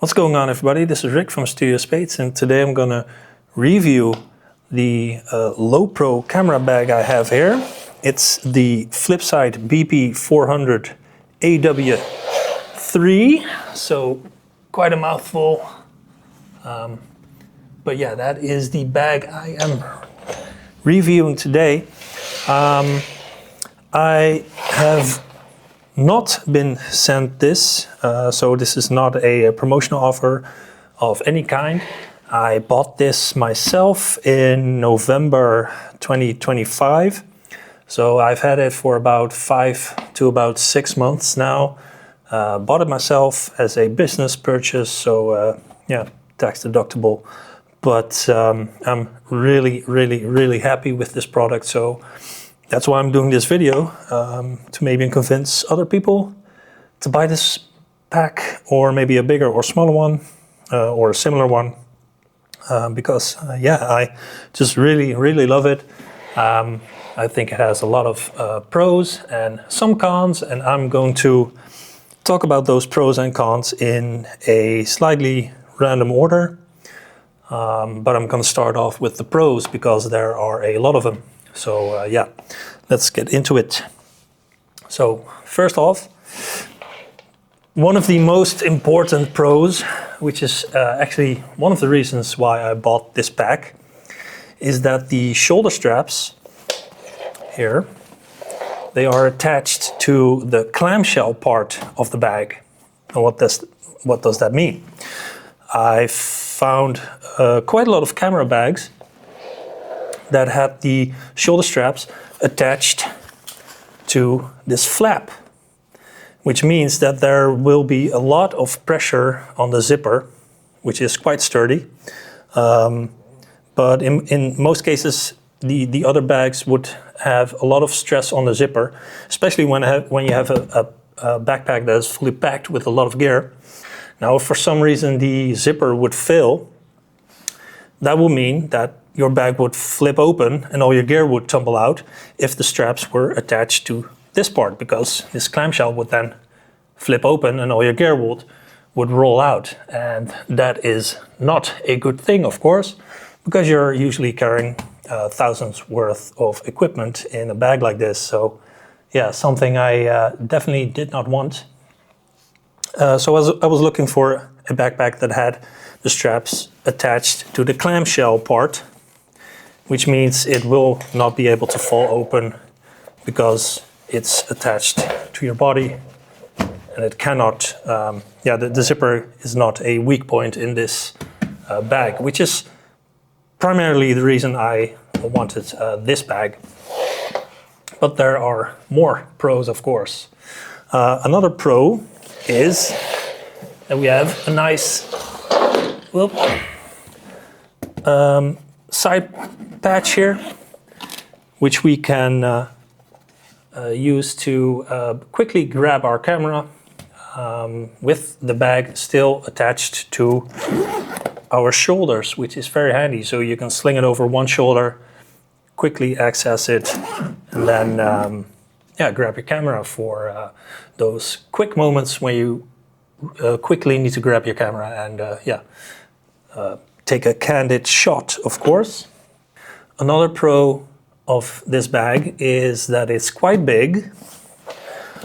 What's going on, everybody? This is Rick from Studio Spades, and today I'm gonna review the Lowepro camera bag I have here. It's the Flipside BP 400 AW3, so quite a mouthful. But yeah, that is the bag I am reviewing today. I have not been sent this, so this is not a promotional offer of any kind. I bought this myself in November 2025, so I've had it for about 5 to about 6 months now. Bought it myself as a business purchase, so yeah, tax deductible. But I'm really happy with this product, so that's why I'm doing this video, to maybe convince other people to buy this pack, or maybe a bigger or smaller one, or a similar one, because yeah, I just really love it. I think it has a lot of pros and some cons, and I'm going to talk about those pros and cons in a slightly random order. But I'm going to start off with the pros because there are a lot of them. So yeah, let's get into it. So first off, one of the most important pros, which is actually one of the reasons why I bought this pack, is that the shoulder straps here, they are attached to the clamshell part of the bag. And what does that mean? I found quite a lot of camera bags that had the shoulder straps attached to this flap, which means that there will be a lot of pressure on the zipper, which is quite sturdy. But in most cases, the other bags would have a lot of stress on the zipper, especially when you have a backpack that is fully packed with a lot of gear. Now, if for some reason the zipper would fail, that will mean that your bag would flip open and all your gear would tumble out if the straps were attached to this part, because this clamshell would then flip open and all your gear would roll out. And that is not a good thing, of course, because you're usually carrying thousands worth of equipment in a bag like this. So yeah, something I definitely did not want. So I was looking for a backpack that had the straps attached to the clamshell part, which means it will not be able to fall open because it's attached to your body, and it cannot, yeah, the zipper is not a weak point in this bag, which is primarily the reason I wanted this bag. But there are more pros, of course. Another pro is that we have a nice side patch here, which we can use to quickly grab our camera with the bag still attached to our shoulders, which is very handy. So you can sling it over one shoulder, quickly access it, and then yeah, grab your camera for those quick moments when you quickly need to grab your camera and yeah, take a candid shot, of course. Another pro of this bag is that it's quite big,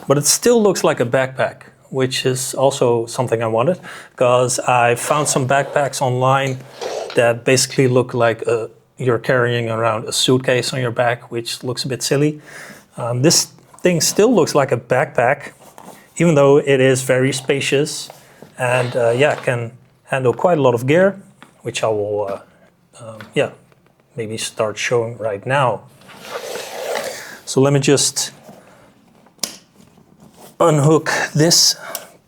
but it still looks like a backpack, which is also something I wanted, because I found some backpacks online that basically look like you're carrying around a suitcase on your back, which looks a bit silly. This thing still looks like a backpack, even though it is very spacious and yeah, can handle quite a lot of gear, which I will yeah, maybe start showing right now. So let me just unhook this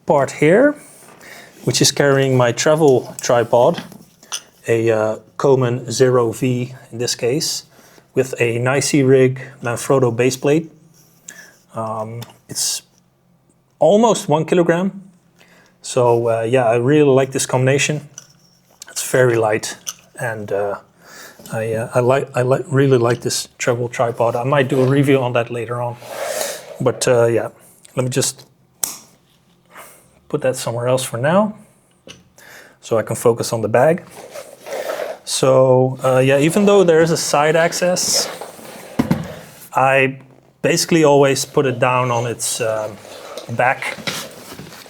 part here, which is carrying my travel tripod, a Coleman 0V in this case, with a Nicey Rig Manfrotto base plate. It's almost 1 kilogram. So yeah, I really like this combination. It's very light, and I really like this travel tripod. I might do a review on that later on. But yeah, let me just put that somewhere else for now. so I can focus on the bag. So yeah, even though there is a side access, I basically always put it down on its back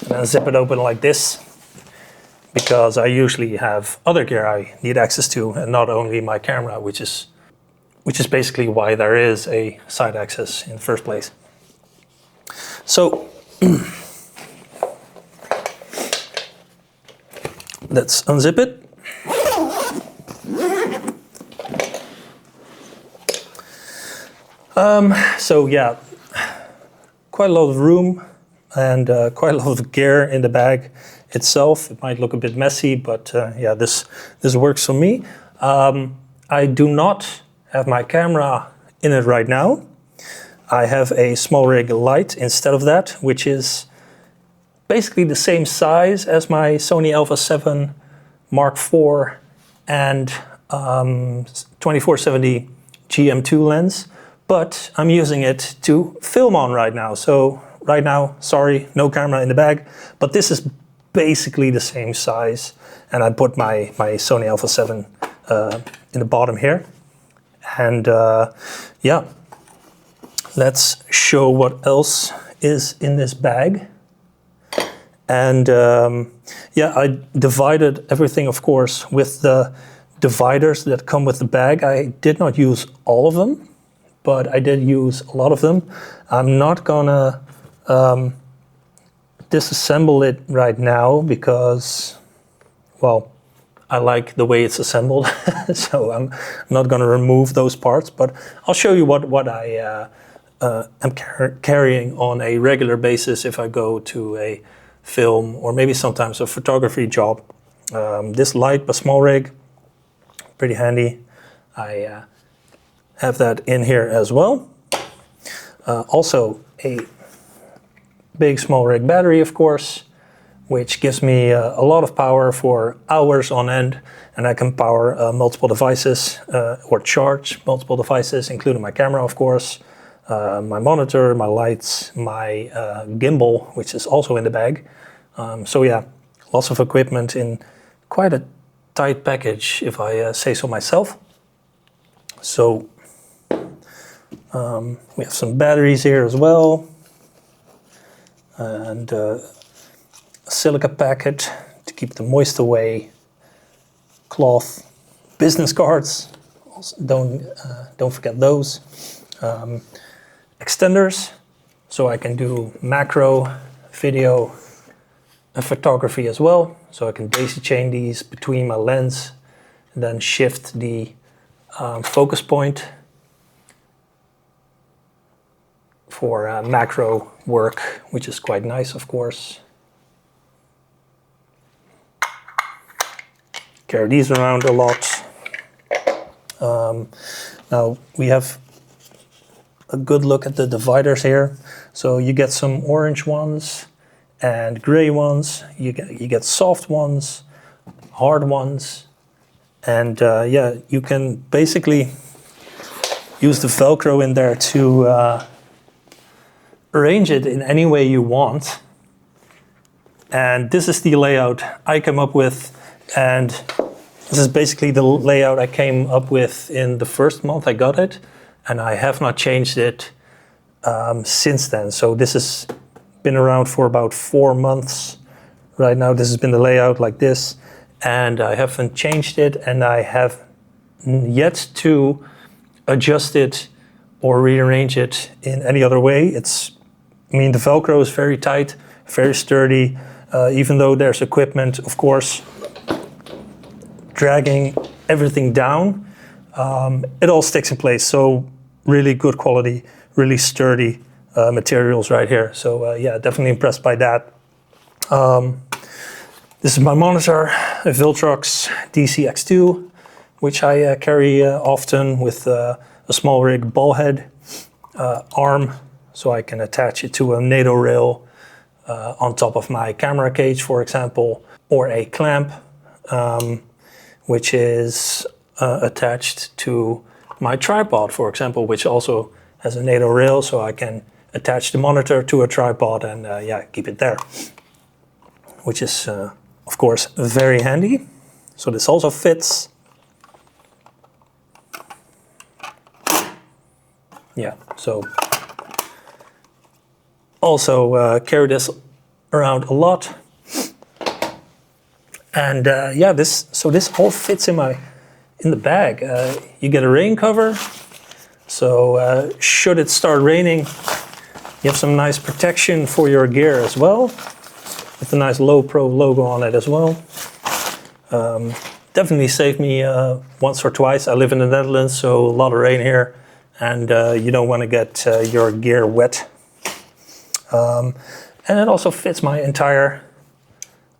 and then zip it open like this, because I usually have other gear I need access to, and not only my camera, which is basically why there is a side access in the first place. So let's unzip it. So yeah, quite a lot of room and quite a lot of gear in the bag itself. It might look a bit messy, but yeah, this works for me. I do not have my camera in it right now. I have a small rig light instead of that, which is basically the same size as my Sony Alpha 7 Mark IV and 2470 GM2 lens, but I'm using it to film on right now. So right now, sorry, no camera in the bag, but this is basically the same size, and I put my Sony Alpha 7 in the bottom here. And yeah, let's show what else is in this bag. And yeah, I divided everything, of course, with the dividers that come with the bag. I did not use all of them, but I did use a lot of them. I'm not gonna disassemble it right now because, well, I like the way it's assembled, so I'm not gonna remove those parts, but I'll show you what I am carrying on a regular basis if I go to a film or maybe sometimes a photography job. This light but small rig, pretty handy. I have that in here as well. Also a big small rig battery, of course, which gives me a lot of power for hours on end, and I can power multiple devices or charge multiple devices, including my camera, of course, my monitor, my lights, my gimbal, which is also in the bag. So yeah, lots of equipment in quite a tight package, if I say so myself. So we have some batteries here as well, and a silica packet to keep the moist away, cloth, business cards, also don't forget those, extenders, so I can do macro, video, and photography as well. So I can daisy chain these between my lens and then shift the focus point for macro work, which is quite nice, of course. Carry these around a lot. Now we have a good look at the dividers here. So you get some orange ones and gray ones. You get soft ones, hard ones, and yeah, you can basically use the Velcro in there to arrange it in any way you want. And this is the layout I came up with, and this is basically the layout I came up with in the first month I got it, and I have not changed it since then. So this has been around for about 4 months right now. This has been the layout like this, and I haven't changed it, and I have yet to adjust it or rearrange it in any other way. I mean, the Velcro is very tight, very sturdy, even though there's equipment, of course, dragging everything down, it all sticks in place. So really good quality, really sturdy materials right here. So yeah, definitely impressed by that. This is my monitor, a Viltrox DC-X2, which I carry often with a small rig ball head arm, so I can attach it to a NATO rail on top of my camera cage, for example, or a clamp, which is attached to my tripod, for example, which also has a NATO rail, so I can attach the monitor to a tripod and yeah, keep it there, which is of course, very handy. So this also fits. Yeah, so also carry this around a lot. And yeah, this all fits in the bag. You get a rain cover, so should it start raining, you have some nice protection for your gear as well, with a nice Lowepro logo on it as well. Definitely saved me once or twice. I live in the Netherlands, so a lot of rain here, and you don't want to get your gear wet. And it also fits my entire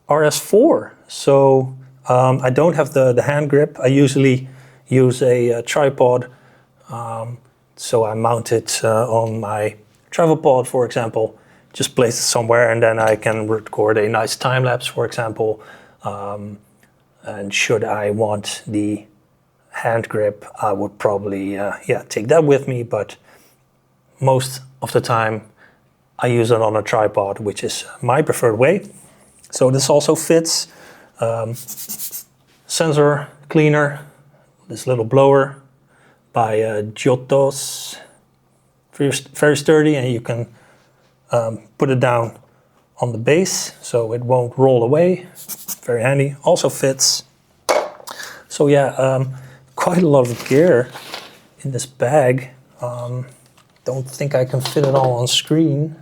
RS4. So I don't have the hand grip. I usually use a tripod. So I mount it on my travel pod, for example. Just place it somewhere, and then I can record a nice time lapse, for example. And should I want the hand grip, I would probably take that with me. But most of the time, I use it on a tripod, which is my preferred way. So this also fits. Sensor cleaner, this little blower by Giotto's, very sturdy, and you can put it down on the base so it won't roll away. Very handy. Also fits. So yeah, quite a lot of gear in this bag. Don't think I can fit it all on screen.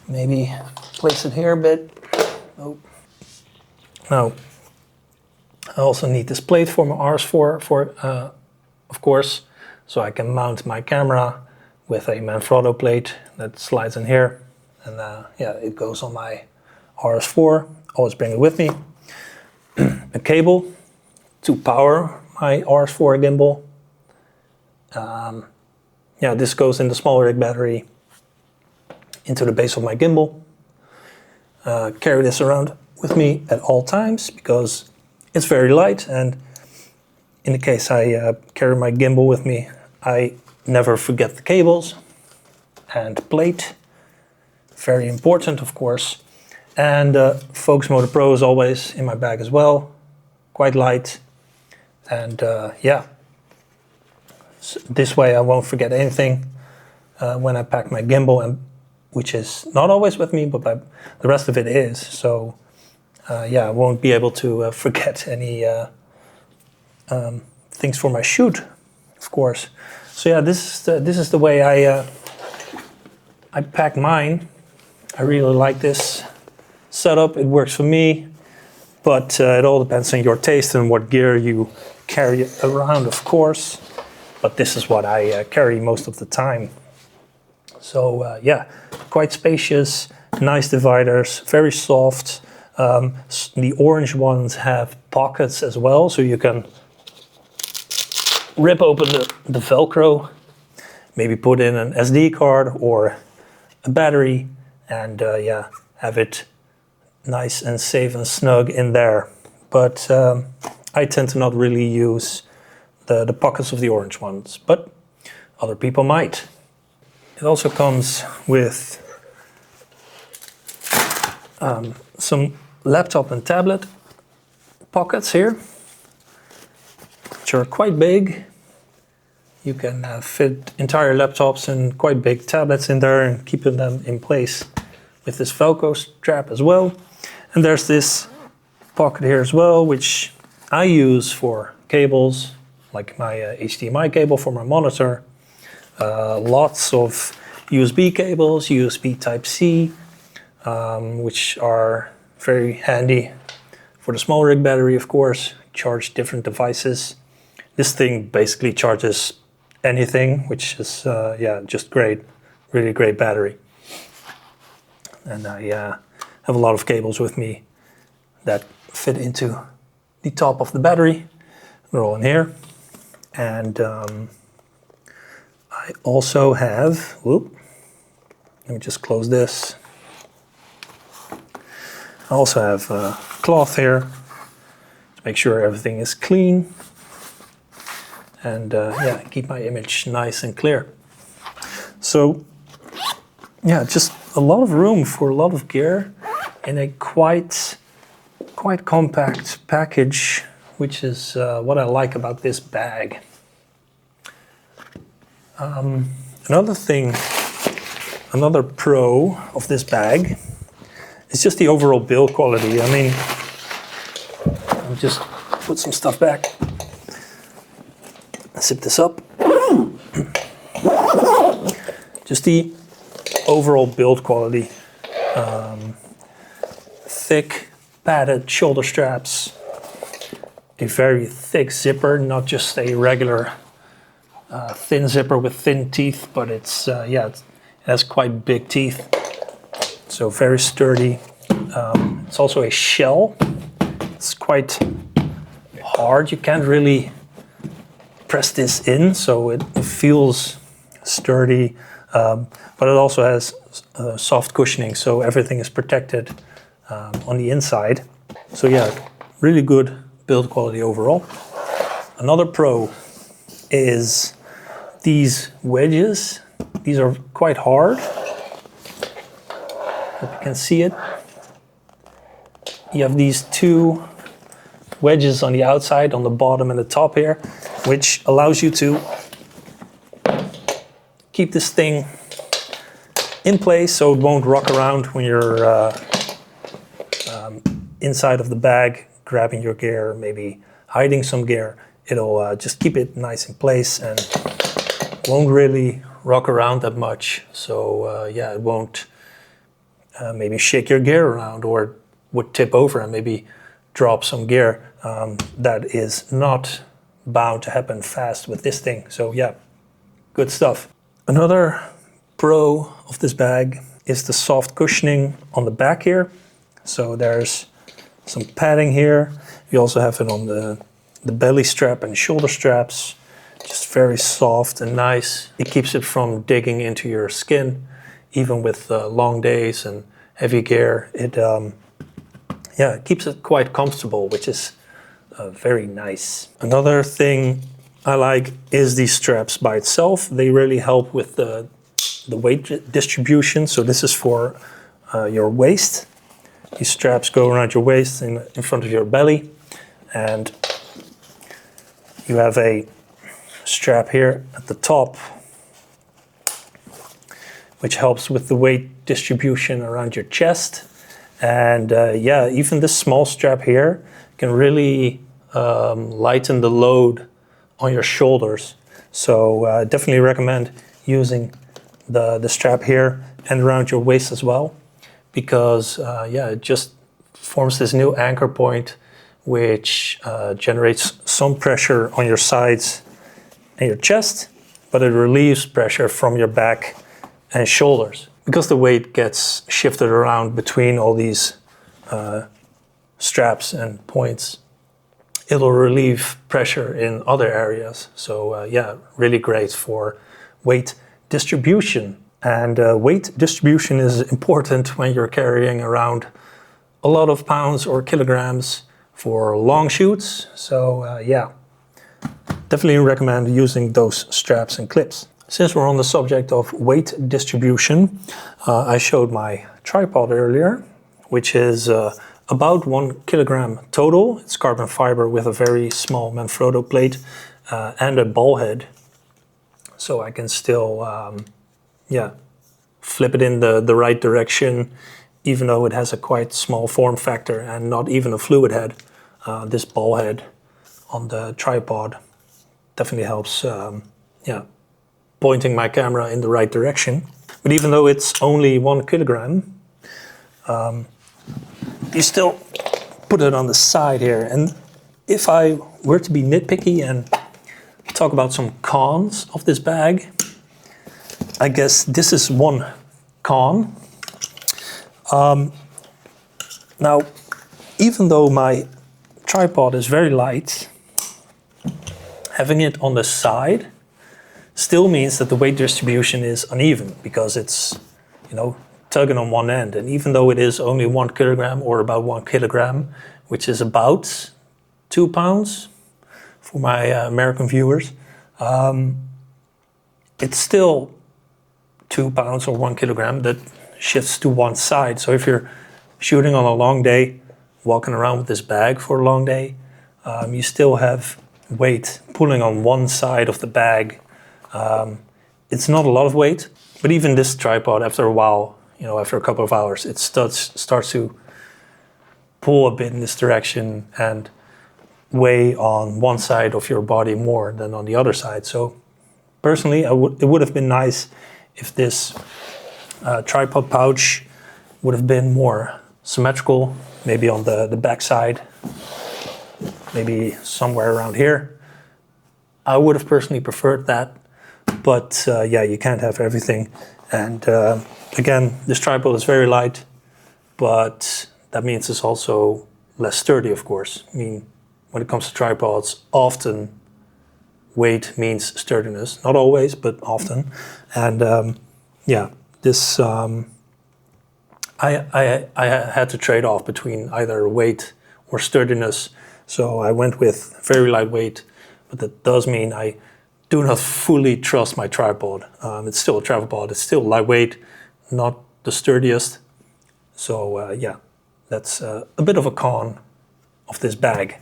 Maybe place it here a bit. Oh. Now, I also need this plate for my RS4, of course, so I can mount my camera with a Manfrotto plate that slides in here, and yeah, it goes on my RS4. Always bring it with me. A cable to power my RS4 gimbal. Yeah, this goes in the small rig battery into the base of my gimbal. Carry this around with me at all times because it's very light, and in the case I carry my gimbal with me, I never forget the cables and plate. Very important, of course. And Focus Motor Pro is always in my bag as well. Quite light, and yeah, so this way I won't forget anything when I pack my gimbal, and which is not always with me, but the rest of it is. So yeah, I won't be able to forget any things for my shoot, of course. So yeah, this is the way I pack mine. I really like this setup. It works for me, but it all depends on your taste and what gear you carry around, of course. But this is what I carry most of the time. So yeah, quite spacious, nice dividers, very soft. The orange ones have pockets as well, so you can rip open the Velcro, maybe put in an SD card or a battery, and yeah, have it nice and safe and snug in there. But I tend to not really use the pockets of the orange ones, but other people might. It also comes with some laptop and tablet pockets here, which are quite big. You can fit entire laptops and quite big tablets in there and keeping them in place with this Velcro strap as well. And there's this pocket here as well, which I use for cables, like my HDMI cable for my monitor. Lots of USB cables, USB Type-C, which are very handy for the small rig battery, of course. Charge different devices. This thing basically charges anything, which is yeah, just great, really great battery. And I have a lot of cables with me that fit into the top of the battery. They're all in here. And I also have, whoop, let me just close this. I also have cloth here to make sure everything is clean. And yeah, keep my image nice and clear. So yeah, just a lot of room for a lot of gear in a quite quite compact package, which is what I like about this bag. Another thing, another pro of this bag is just the overall build quality. I mean, I'll just put some stuff back. Zip this up. Just the overall build quality. Thick, padded shoulder straps. A very thick zipper, not just a regular thin zipper with thin teeth, but it's it has quite big teeth. So very sturdy. It's also a shell. It's quite hard. You can't really press this in, so it feels sturdy. But it also has soft cushioning, so everything is protected on the inside. So yeah, really good build quality overall. Another pro is these wedges. These are quite hard. Hope you can see it. You have these two wedges on the outside, on the bottom and the top here, which allows you to keep this thing in place so it won't rock around when you're inside of the bag, grabbing your gear, maybe hiding some gear. It'll just keep it nice in place and won't really rock around that much. So yeah, it won't maybe shake your gear around, or would tip over and maybe drop some gear. That is not bound to happen fast with this thing. So yeah, good stuff. Another pro of this bag is the soft cushioning on the back here. So there's some padding here. You also have it on the belly strap and shoulder straps. Just very soft and nice. It keeps it from digging into your skin, even with long days and heavy gear. It keeps it quite comfortable, which is very nice. Another thing I like is these straps by itself. They really help with the weight distribution. So this is for your waist. These straps go around your waist in front of your belly, and you have a strap here at the top, which helps with the weight distribution around your chest. And yeah, even this small strap here can really lighten the load on your shoulders. So definitely recommend using the strap here and around your waist as well, because yeah, it just forms this new anchor point which generates some pressure on your sides and your chest, but it relieves pressure from your back and shoulders. Because the weight gets shifted around between all these straps and points, it'll relieve pressure in other areas. So yeah, really great for weight distribution. And weight distribution is important when you're carrying around a lot of pounds or kilograms for long shoots. So yeah, definitely recommend using those straps and clips. Since we're on the subject of weight distribution, I showed my tripod earlier, which is about 1 kilogram total. It's carbon fiber with a very small Manfrotto plate and a ball head. So I can still yeah, flip it in the right direction, even though it has a quite small form factor and not even a fluid head. This ball head on the tripod definitely helps yeah, pointing my camera in the right direction. But even though it's only 1 kilogram, you still put it on the side here. And if I were to be nitpicky and talk about some cons of this bag, I guess this is one con. Now, even though my tripod is very light, having it on the side still means that the weight distribution is uneven, because it's, you know, tugging on one end. And even though it is only 1 kilogram, or about 1 kilogram, which is about 2 pounds for my American viewers, it's still 2 pounds or 1 kilogram that shifts to one side. So if you're shooting on a long day, walking around with this bag for a long day, you still have weight pulling on one side of the bag. It's not a lot of weight, but even this tripod, after a while, you know, after a couple of hours, it starts to pull a bit in this direction and weigh on one side of your body more than on the other side. So personally, it would have been nice if this tripod pouch would have been more symmetrical, maybe on the back side, maybe somewhere around here. I would have personally preferred that, but yeah, you can't have everything. And again, this tripod is very light, but that means it's also less sturdy, of course. I mean, when it comes to tripods, often weight means sturdiness. Not always, but often. And yeah, this I had to trade off between either weight or sturdiness. So I went with very lightweight, but that does mean I do not fully trust my tripod. It's still a tripod, it's still lightweight, not the sturdiest. So yeah, that's a bit of a con of this bag,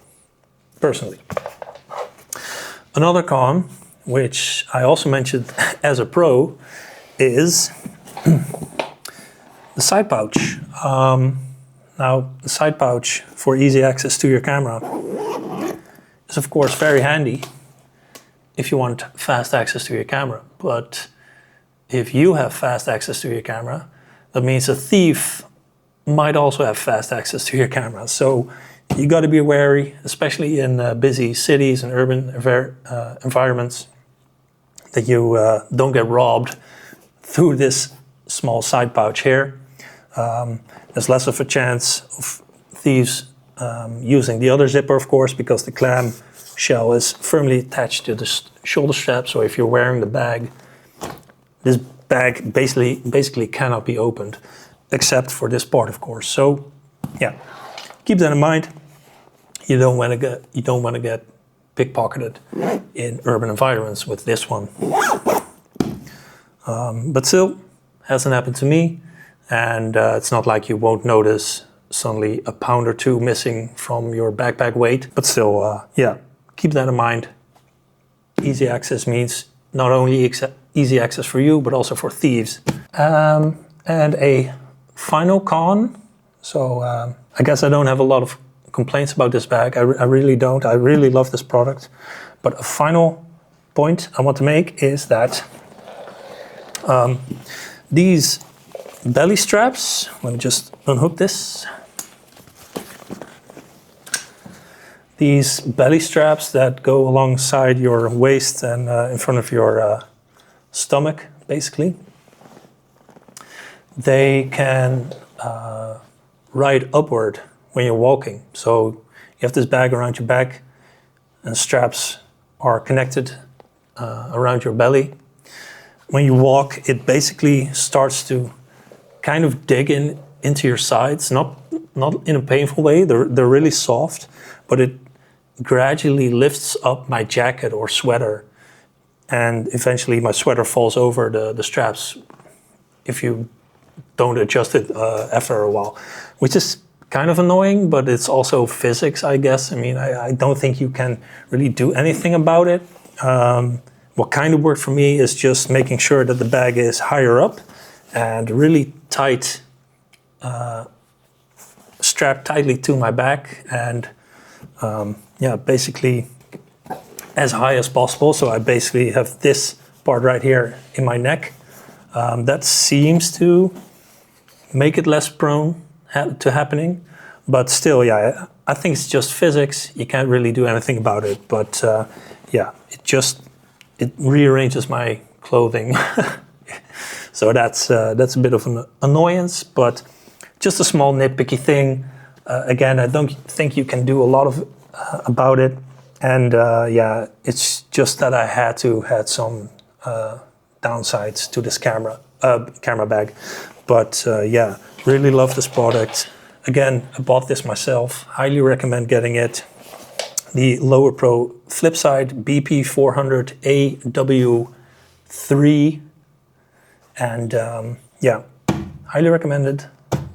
personally. Another con, which I also mentioned as a pro, is the side pouch. Now, the side pouch for easy access to your camera is of course very handy if you want fast access to your camera. But if you have fast access to your camera, that means a thief might also have fast access to your camera. So you got to be wary, especially in busy cities and urban environments, that you don't get robbed through this small side pouch here. There's less of a chance of thieves using the other zipper, of course, because the clam shell is firmly attached to the shoulder strap. So if you're wearing the bag, this bag basically cannot be opened, except for this part, of course. So yeah, keep that in mind. You don't want to get pickpocketed in urban environments with this one. But still, hasn't happened to me. And it's not like you won't notice suddenly a pound or two missing from your backpack weight. But still, yeah, keep that in mind. Easy access means not only easy access for you, but also for thieves. And a final con. So I guess I don't have a lot of complaints about this bag. I really don't. I really love this product. But a final point I want to make is that these belly straps, let me just unhook this. These belly straps that go alongside your waist and in front of your stomach, basically, they can ride upward when you're walking. So you have this bag around your back and straps are connected around your belly. When you walk, it basically starts to kind of dig into your sides, not in a painful way. They're really soft, but it gradually lifts up my jacket or sweater, and eventually my sweater falls over the straps if you don't adjust it after a while, which is kind of annoying, but it's also physics, I guess. I mean, I don't think you can really do anything about it. What kind of worked for me is just making sure that the bag is higher up and really tight, strapped tightly to my back, and yeah, basically as high as possible. So I basically have this part right here in my neck. That seems to make it less prone to happening, but still, yeah, I think it's just physics. You can't really do anything about it, but yeah, it rearranges my clothing. So that's a bit of an annoyance, but just a small nitpicky thing. Again, I don't think you can do a lot of about it, and yeah, it's just that I had some downsides to this camera bag. But yeah, really love this product. Again, I bought this myself. Highly recommend getting it. The Lowepro Flipside BP 400 AW3. And yeah, highly recommended.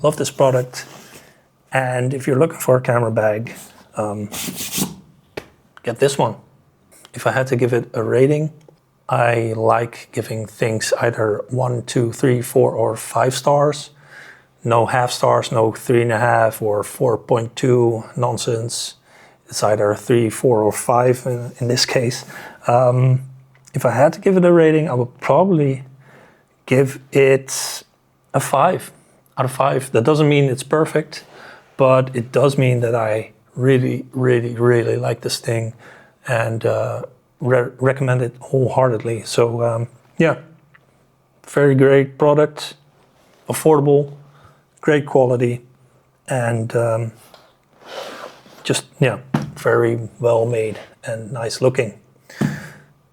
Love this product. And if you're looking for a camera bag, get this one. If I had to give it a rating, I like giving things either 1, 2, 3, 4, or 5 stars. No half stars, no 3.5 or 4.2 nonsense. It's either 3, 4, or 5 in this case. If I had to give it a rating, I would probably give it a 5 out of 5. That doesn't mean it's perfect, but it does mean that I really, really, really like this thing and recommend it wholeheartedly. So yeah, very great product, affordable, great quality, and just, yeah, very well made and nice looking.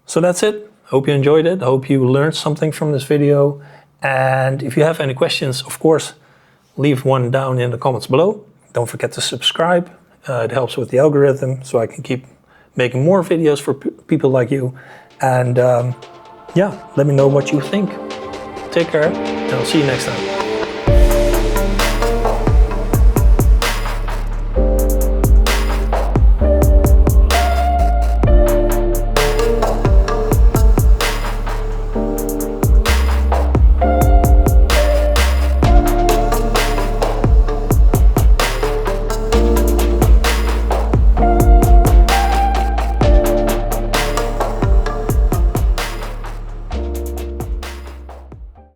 So that's it. Hope you enjoyed it. I hope you learned something from this video. And if you have any questions, of course, leave one down in the comments below. Don't forget to subscribe. It helps with the algorithm so I can keep making more videos for people like you. And yeah, let me know what you think. Take care, and I'll see you next time.